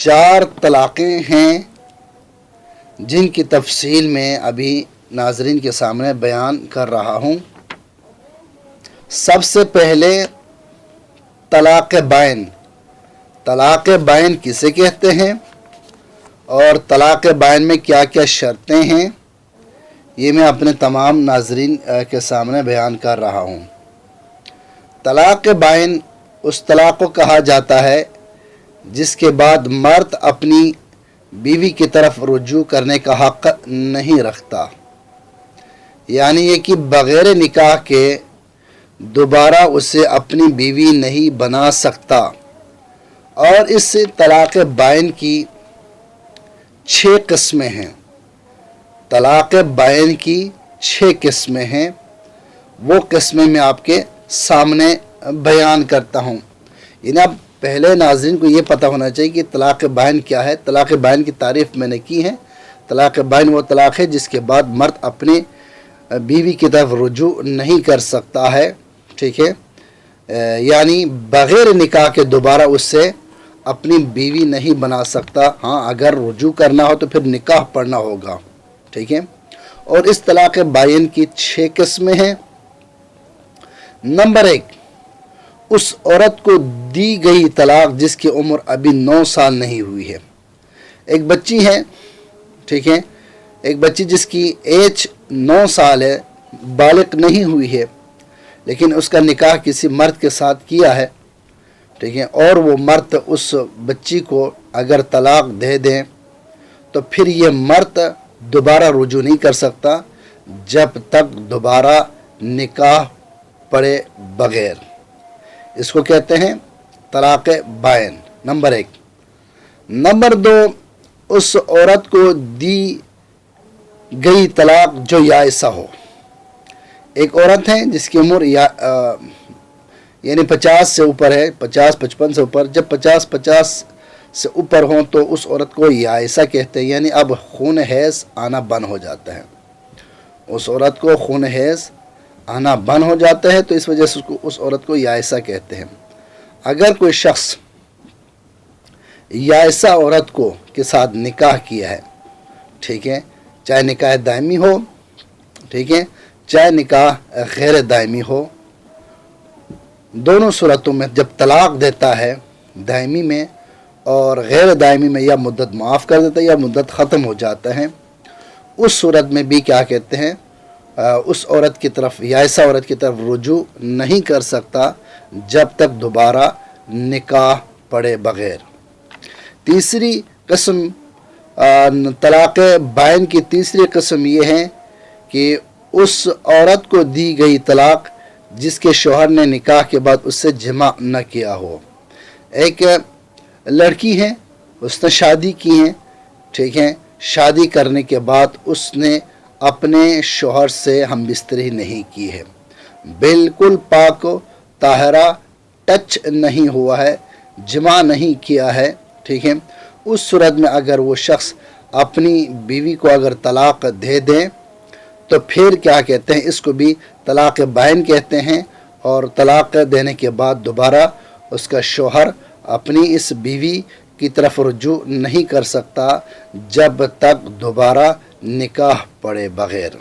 4 तलाक़ें हैं जिनकी तफसील में अभी नाज़रीन के सामने बयान कर रहा हूँ। सबसे पहले तलाक़ बाइन। तलाक़ बाइन किसे कहते हैं और तलाक़ बाइन में क्या क्या शर्तें हैं, ये मैं अपने तमाम नाज़रीन के सामने बयान कर रहा हूँ। तलाक़ बाइन उस तलाक़ को कहा जाता है जिसके बाद मर्द अपनी बीवी की तरफ रुजू करने का हक़ नहीं रखता, यानी ये कि बग़ैर निकाह के दोबारा उसे अपनी बीवी नहीं बना सकता। और इस तलाक़ बाइन की 6 किस्में हैं। तलाक़ बाइन की 6 किस्में हैं। वो किस्में मैं आपके सामने बयान करता हूँ। यानी अब पहले नाज़रीन को ये पता होना चाहिए कि तलाक़ बाइन क्या है। तलाक़ बाइन की तारीफ़ मैंने की है। तलाक़ बाइन वो तलाक़ है जिसके बाद मर्द अपने बीवी की तरफ रुजू नहीं कर सकता है, ठीक है, यानी बग़ैर निकाह के दोबारा उससे अपनी बीवी नहीं बना सकता। हाँ, अगर रुजू करना हो तो फिर निकाह पढ़ना होगा, ठीक है। और इस तलाक़ बाइन की 6 किस्में हैं। नंबर 1, उस औरत को दी गई तलाक जिसकी उम्र अभी 9 साल नहीं हुई है। एक बच्ची है, ठीक है, एक बच्ची जिसकी एज 9 साल है, बालिग नहीं हुई है, लेकिन उसका निकाह किसी मर्द के साथ किया है, ठीक है, और वो मर्द उस बच्ची को अगर तलाक दे दें तो फिर ये मर्द दोबारा रुजू नहीं कर सकता जब तक दोबारा निकाह पढ़े बग़ैर। इसको कहते हैं तलाक़ बाइन, नंबर 1। नंबर 2, उस औरत को दी गई तलाक जो याइसा हो। एक औरत है जिसकी उम्र यानी 50 से ऊपर है, 50-55 से ऊपर। जब 50-50 से ऊपर हो तो उस औरत को याइसा कहते हैं, यानी अब खून हैज़ आना बंद हो जाता है। उस औरत को खून हैज़ आना बंद हो जाता है, तो इस वजह से उस औरत को याइसा कहते हैं। अगर कोई शख्स याइसा औरत को के साथ निकाह किया है, ठीक है, चाहे निकाह दायमी हो, ठीक है, चाहे निकाह गैर दायमी हो, दोनों सूरतों में जब तलाक देता है, दायमी में और गैर दायमी में, या मुद्दत माफ़ कर देता है या मुद्दत ख़त्म हो जाता है, उस सूरत में भी क्या कहते हैं, उस औरत की तरफ, याइसा औरत की तरफ रुजू नहीं कर सकता जब तक दोबारा निकाह पढ़े बग़ैर। तीसरी किस्म तलाक़ बाइन की तीसरी किस्म ये है कि उस औरत को दी गई तलाक जिसके शौहर ने निकाह के बाद उससे जमा न किया हो। एक लड़की है, उसने शादी की है, ठीक है, शादी करने के बाद उसने अपने शौहर से हम बिस्तरी नहीं की है, बिल्कुल पाक ताहरा, टच नहीं हुआ है, जमा नहीं किया है, ठीक है। उस सूरत में अगर वो शख्स अपनी बीवी को अगर तलाक दे दें तो फिर क्या कहते हैं, इसको भी तलाक़ बाइन कहते हैं। और तलाक देने के बाद दोबारा उसका शौहर अपनी इस बीवी की तरफ रुजू नहीं कर सकता जब तक दोबारा निकाह पढ़े बग़ैर।